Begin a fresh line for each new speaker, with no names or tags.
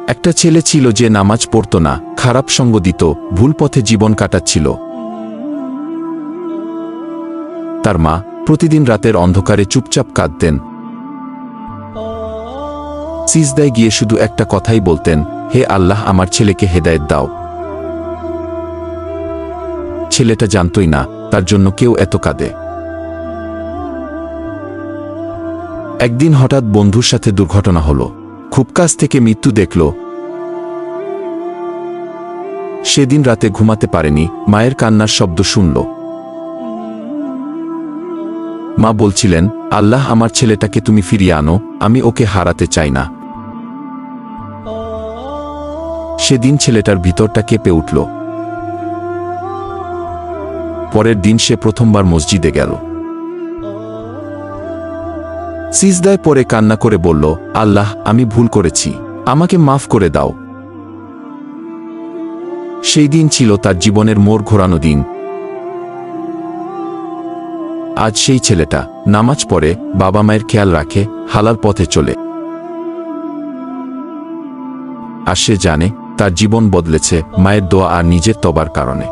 একটা ছেলে ছিল যে নামাজ পড়ত না, খারাপ সঙ্গ দিত, ভুল পথে জীবন কাটাচ্ছিল। তার মা প্রতিদিন রাতের অন্ধকারে চুপচাপ কাঁদতেন। সিজদায় গিয়ে শুধু একটা কথাই বলতেন, হে আল্লাহ, আমার ছেলেকে হেদায়েত দাও। ছেলেটা জানতই না তার জন্য কেউ এত কাঁদে। একদিন হঠাৎ বন্ধুর সাথে দুর্ঘটনা হলো, খুব কাছ থেকে মৃত্যু দেখল। সেদিন রাতে ঘুমাতে পারেনি, মায়ের কান্নার শব্দ শুনল। মা বলছিলেন, আল্লাহ, আমার ছেলেটাকে তুমি ফিরিয়ে আনো, আমি ওকে হারাতে চাই না। সেদিন ছেলেটার ভিতরটা কেঁপে উঠল। পরের দিন সে প্রথমবার মসজিদে গেল। সিজদায় পড়ে কান্না করে বলল, আল্লাহ, আমি ভুল করেছি, আমাকে মাফ করে দাও। সেই দিন ছিল তার জীবনের মোড় ঘোরানো দিন। আজ সেই ছেলেটা নামাজ পড়ে, বাবা মায়ের খেয়াল রাখে, হালাল পথে চলে। আর সে জানে তার জীবন বদলেছে মায়ের দোয়া আর নিজের তবার কারণে।